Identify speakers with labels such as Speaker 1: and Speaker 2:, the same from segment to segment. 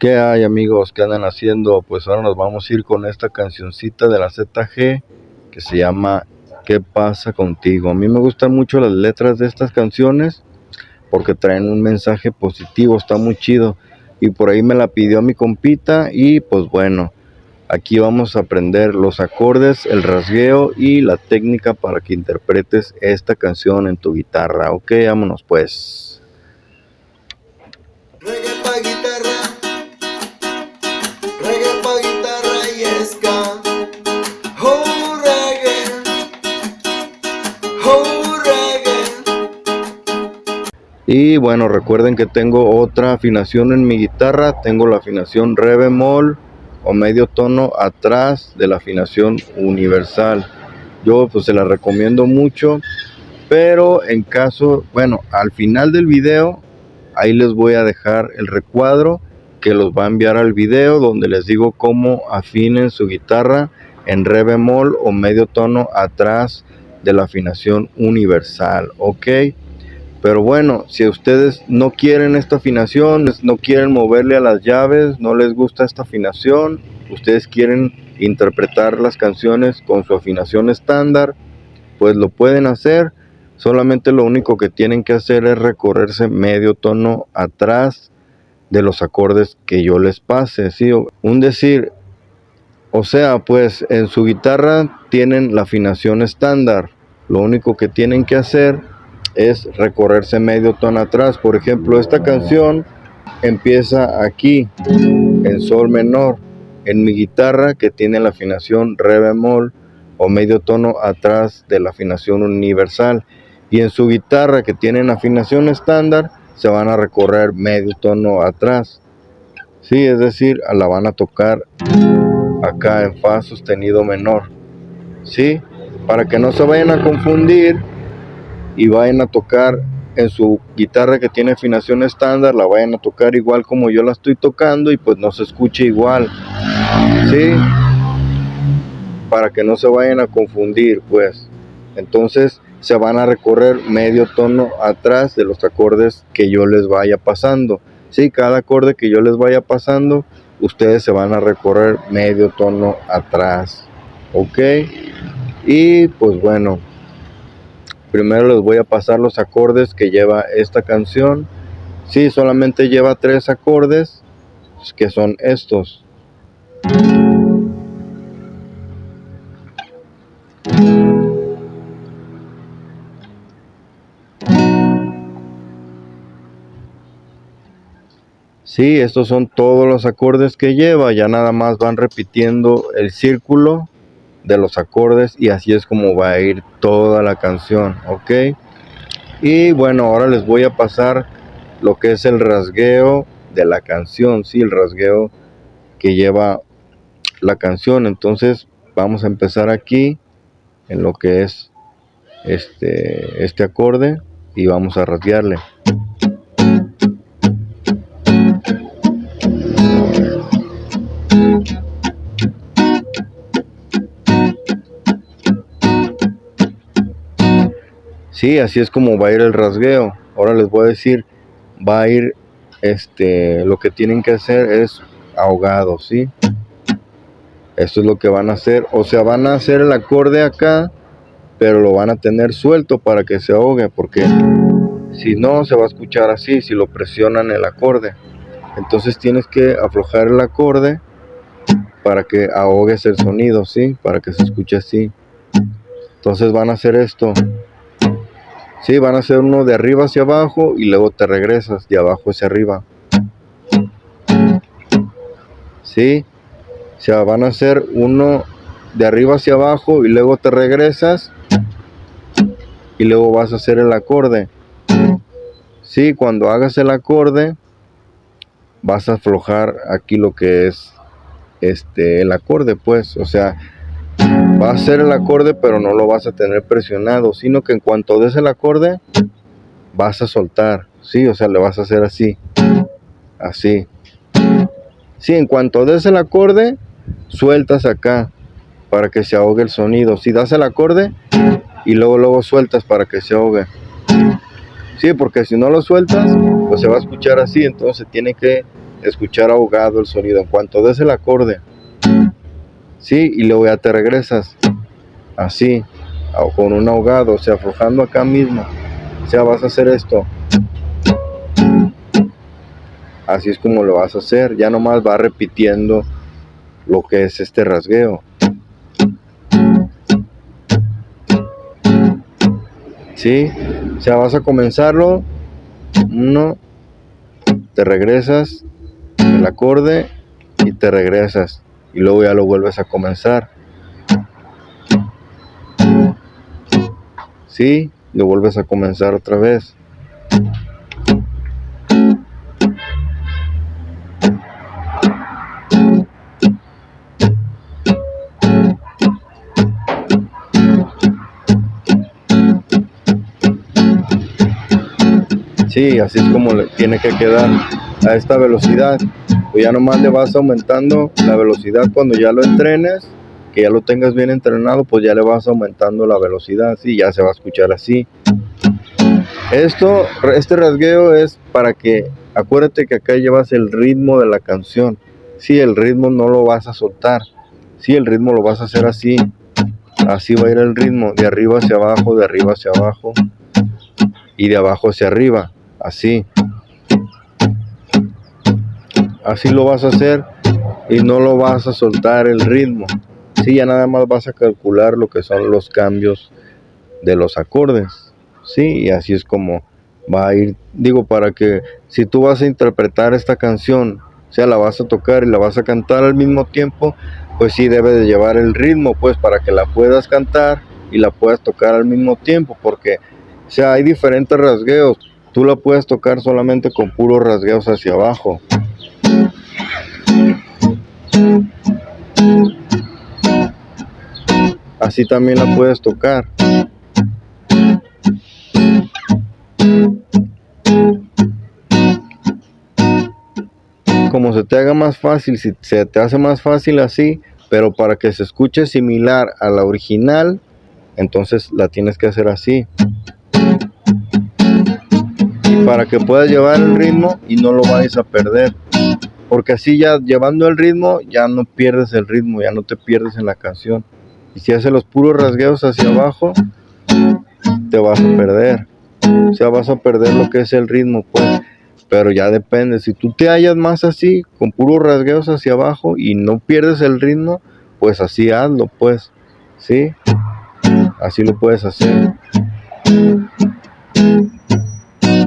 Speaker 1: ¿Qué hay, amigos? ¿Qué andan haciendo? Pues ahora nos vamos a ir con esta cancioncita de la ZG que se llama ¿Qué pasa contigo? A mí me gustan mucho las letras de estas canciones porque traen un mensaje positivo, está muy chido. Y por ahí me la pidió mi compita y pues bueno, aquí vamos a aprender los acordes, el rasgueo y la técnica para que interpretes esta canción en tu guitarra. Ok, vámonos pues.
Speaker 2: Reggae pa' guitarra, reggae pa' guitarra y ska. Oh reggae, oh reggae.
Speaker 1: Y bueno, recuerden que tengo otra afinación en mi guitarra. Tengo la afinación re bemol o medio tono atrás de la afinación universal. Yo pues se la recomiendo mucho, pero en caso, bueno, al final del video ahí les voy a dejar el recuadro que los va a enviar al video donde les digo cómo afinen su guitarra en re bemol o medio tono atrás de la afinación universal, ok. Pero bueno, si ustedes no quieren esta afinación, no quieren moverle a las llaves, no les gusta esta afinación, ustedes quieren interpretar las canciones con su afinación estándar, pues lo pueden hacer. Solamente lo único que tienen que hacer es recorrerse medio tono atrás de los acordes que yo les pase, ¿sí? Un decir, o sea, pues en su guitarra tienen la afinación estándar. Lo único que tienen que hacer es recorrerse medio tono atrás. Por ejemplo, esta canción empieza aquí, en sol menor. En mi guitarra, que tiene la afinación re bemol o medio tono atrás de la afinación universal. Y en su guitarra, que tienen afinación estándar, se van a recorrer medio tono atrás. Sí, es decir, la van a tocar acá en fa sostenido menor. Sí, para que no se vayan a confundir y vayan a tocar en su guitarra que tiene afinación estándar, la vayan a tocar igual como yo la estoy tocando y pues no se escuche igual, ¿sí? Para que no se vayan a confundir, pues. Entonces se van a recorrer medio tono atrás de los acordes que yo les vaya pasando, ¿sí? Cada acorde que yo les vaya pasando, ustedes se van a recorrer medio tono atrás, ¿ok? Y pues bueno, primero les voy a pasar los acordes que lleva esta canción. Sí, solamente lleva 3 acordes, que son estos. Sí, estos son todos los acordes que lleva. Ya nada más van repitiendo el círculo de los acordes y así es como va a ir toda la canción, ¿ok? Y bueno, ahora les voy a pasar lo que es el rasgueo de la canción, sí, el rasgueo que lleva la canción. Entonces vamos a empezar aquí en lo que es este acorde y vamos a rasguearle. Sí, así es como va a ir el rasgueo. Ahora les voy a decir, va a ir, lo que tienen que hacer es ahogado, ¿sí? Esto es lo que van a hacer. O sea, van a hacer el acorde acá, pero lo van a tener suelto para que se ahogue, porque si no, se va a escuchar así, si lo presionan el acorde. Entonces tienes que aflojar el acorde para que ahogues el sonido, ¿sí? Para que se escuche así. Entonces van a hacer esto. Sí, van a hacer uno de arriba hacia abajo y luego te regresas de abajo hacia arriba. Sí, o sea, van a hacer uno de arriba hacia abajo y luego te regresas y luego vas a hacer el acorde. Sí, cuando hagas el acorde vas a aflojar aquí lo que es el acorde, pues, o sea, va a ser el acorde pero no lo vas a tener presionado, sino que en cuanto des el acorde vas a soltar, sí, o sea, le vas a hacer así, así. Sí, en cuanto des el acorde sueltas acá para que se ahogue el sonido. Si das el acorde y luego sueltas para que se ahogue. Sí, porque si no lo sueltas pues se va a escuchar así, entonces tiene que escuchar ahogado el sonido. En cuanto des el acorde, sí, y luego ya te regresas así, con un ahogado, o sea, aflojando acá mismo. O sea, vas a hacer esto. Así es como lo vas a hacer. Ya nomás vas repitiendo lo que es este rasgueo. ¿Sí? O sea, vas a comenzarlo. 1, te regresas el acorde y te regresas. Y luego ya lo vuelves a comenzar. ¿Sí? Lo vuelves a comenzar otra vez. Sí, así es como le tiene que quedar a esta velocidad. Pues ya nomás le vas aumentando la velocidad cuando ya lo entrenes, que ya lo tengas bien entrenado, pues ya le vas aumentando la velocidad, sí, ya se va a escuchar así. Este rasgueo es para que, acuérdate que acá llevas el ritmo de la canción. Sí, el ritmo no lo vas a soltar. Sí, el ritmo lo vas a hacer así. Así va a ir el ritmo, de arriba hacia abajo, de arriba hacia abajo y de abajo hacia arriba. Así lo vas a hacer y no lo vas a soltar el ritmo. Sí, ya nada más vas a calcular lo que son los cambios de los acordes. Sí, y así es como va a ir. Digo, para que si tú vas a interpretar esta canción, o sea, la vas a tocar y la vas a cantar al mismo tiempo, pues sí debe de llevar el ritmo, pues para que la puedas cantar y la puedas tocar al mismo tiempo, porque, o sea, hay diferentes rasgueos. Tú la puedes tocar solamente con puros rasgueos hacia abajo. Así también la puedes tocar. Como se te haga más fácil, si se te hace más fácil así, pero para que se escuche similar a la original, entonces la tienes que hacer así. Y para que puedas llevar el ritmo y no lo vayas a perder. Porque así ya llevando el ritmo, ya no pierdes el ritmo, ya no te pierdes en la canción. Y si haces los puros rasgueos hacia abajo, te vas a perder. O sea, vas a perder lo que es el ritmo, pues. Pero ya depende. Si tú te hallas más así, con puros rasgueos hacia abajo y no pierdes el ritmo, pues así hazlo, pues. ¿Sí? Así lo puedes hacer.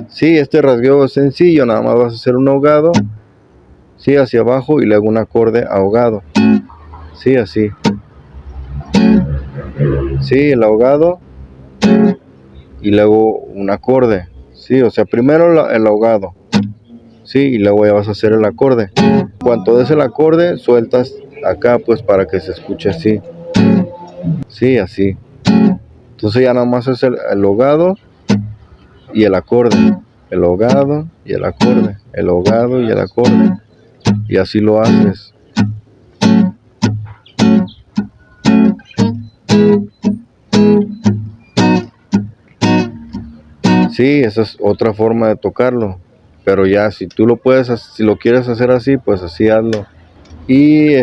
Speaker 1: Sí, este rasgueo es sencillo. Nada más vas a hacer un ahogado. Sí, hacia abajo y luego un acorde ahogado. Sí, así. Sí, el ahogado y luego un acorde. Sí, o sea, primero el ahogado. Sí, y luego ya vas a hacer el acorde. Cuando des el acorde, sueltas acá, pues para que se escuche así. Sí, así. Entonces ya nada más es el ahogado y el acorde. El ahogado y el acorde. El ahogado y el acorde. Y así lo haces. Sí, esa es otra forma de tocarlo. Pero ya, si tú lo puedes, si lo quieres hacer así, pues así hazlo. Y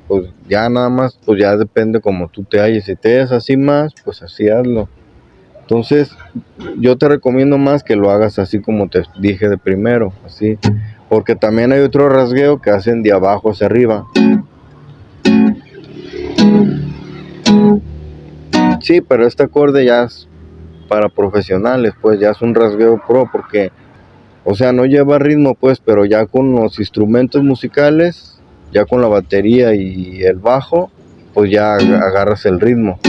Speaker 1: pues ya nada más, pues ya depende como tú te halles. Si te hallas así más, pues así hazlo. Entonces, yo te recomiendo más que lo hagas así como te dije de primero, así. Porque también hay otro rasgueo que hacen de abajo hacia arriba. Sí, pero este acorde ya es para profesionales, pues ya es un rasgueo pro, porque, o sea, no lleva ritmo, pues, pero ya con los instrumentos musicales, ya con la batería y el bajo, pues ya agarras el ritmo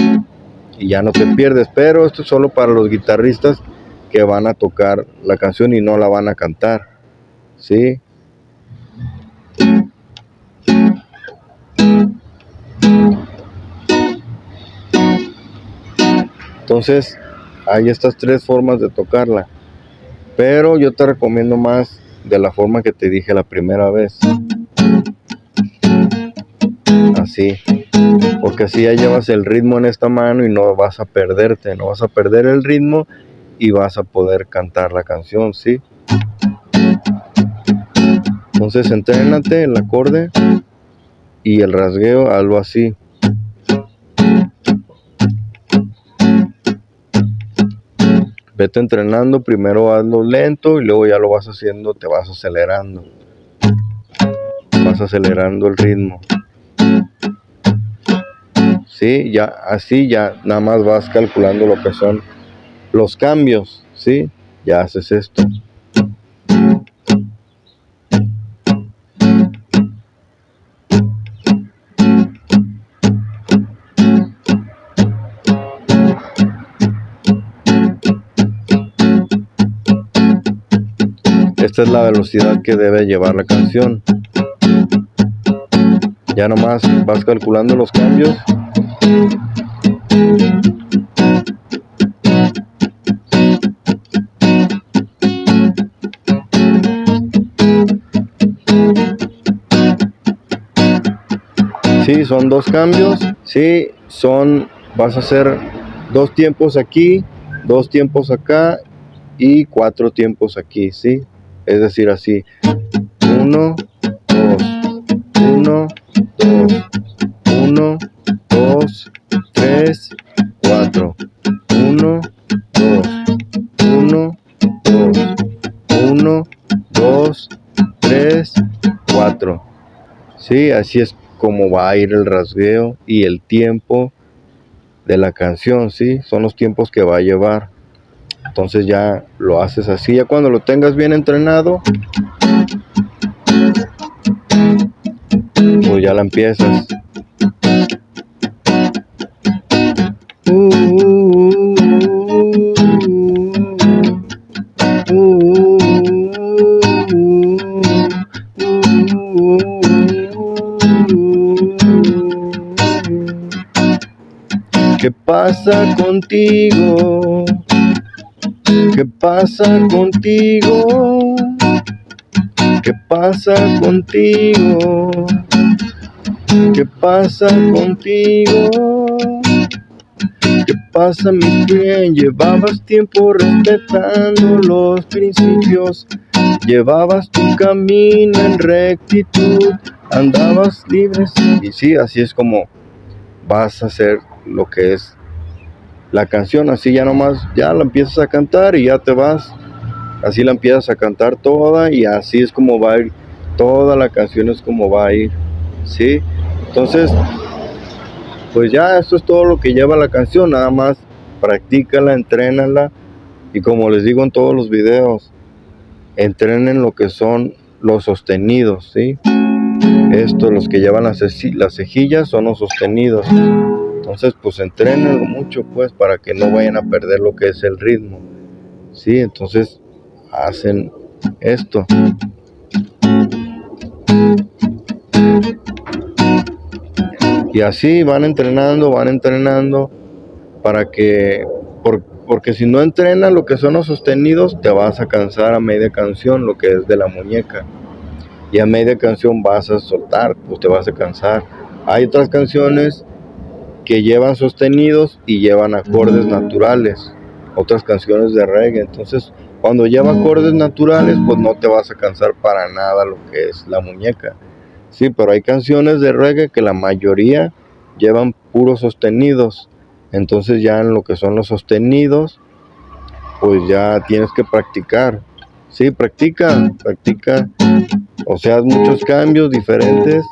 Speaker 1: y ya no te pierdes. Pero esto es solo para los guitarristas que van a tocar la canción y no la van a cantar, ¿sí? Entonces, hay estas tres formas de tocarla, pero yo te recomiendo más de la forma que te dije la primera vez. Así, porque así ya llevas el ritmo en esta mano y no vas a perderte, no vas a perder el ritmo y vas a poder cantar la canción, ¿sí? Entonces entrénate el acorde y el rasgueo, hazlo así. Vete entrenando, primero hazlo lento y luego ya lo vas haciendo, te vas acelerando. Vas acelerando el ritmo. Sí, ya así ya nada más vas calculando lo que son los cambios, ¿sí? Ya haces esto. Esta es la velocidad que debe llevar la canción. Ya nomás vas calculando los cambios. Sí, son 2 cambios. Sí, vas a hacer 2 tiempos aquí, 2 tiempos acá y 4 tiempos aquí, ¿sí? Es decir, así. 1, 2, 1, 2, 1, 2, 3, 4. 1, 2, 1, 2, 1, 2, 3, 4. Sí, así es como va a ir el rasgueo y el tiempo de la canción, ¿sí? Son los tiempos que va a llevar. Entonces ya lo haces así. Ya cuando lo tengas bien entrenado, pues ya la empiezas. ¿Qué pasa contigo? ¿Qué pasa contigo? ¿Qué pasa contigo? ¿Qué pasa contigo? ¿Qué pasa, mi friend? Llevabas tiempo respetando los principios, llevabas tu camino en rectitud, andabas libres. Y sí, así es como vas a hacer lo que es la canción. Así ya nomás, ya la empiezas a cantar y ya te vas. Así la empiezas a cantar toda y así es como va a ir. Toda la canción es como va a ir, ¿sí? Entonces, pues ya esto es todo lo que lleva la canción. Nada más practícala, entrénala. Y como les digo en todos los videos, entrenen lo que son los sostenidos, ¿sí? Los que llevan las cejillas son los sostenidos. Entonces, pues entrénenlo mucho, pues, para que no vayan a perder lo que es el ritmo, ¿sí? Entonces, hacen esto. Y así van entrenando para que, porque si no entrenas lo que son los sostenidos, te vas a cansar a media canción, lo que es de la muñeca. Y a media canción vas a soltar, pues te vas a cansar. Hay otras canciones que llevan sostenidos y llevan acordes naturales, otras canciones de reggae. Entonces, cuando lleva acordes naturales, pues no te vas a cansar para nada lo que es la muñeca. Sí, pero hay canciones de reggae que la mayoría llevan puros sostenidos. Entonces ya en lo que son los sostenidos, pues ya tienes que practicar. Sí, practica. O sea, muchos cambios diferentes,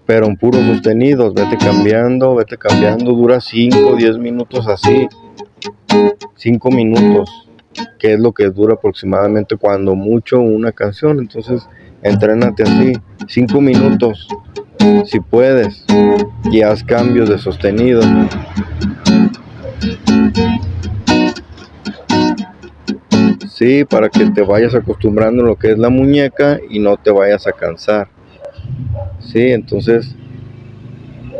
Speaker 1: pero en puros sostenidos. Vete cambiando. Dura 5, 10 minutos así. 5 minutos, que es lo que dura aproximadamente cuando mucho una canción. Entonces, entrénate así, 5 minutos, si puedes, y haz cambios de sostenido. Sí, para que te vayas acostumbrando a lo que es la muñeca y no te vayas a cansar. Sí, entonces,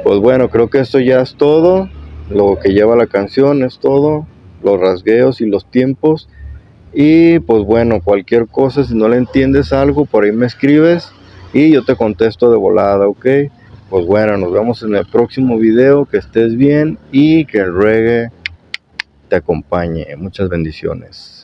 Speaker 1: pues bueno, creo que esto ya es todo. Lo que lleva la canción es todo, los rasgueos y los tiempos. Y pues bueno, cualquier cosa, si no le entiendes algo, por ahí me escribes y yo te contesto de volada, ¿ok? Pues bueno, nos vemos en el próximo video. Que estés bien y que el reggae te acompañe. Muchas bendiciones.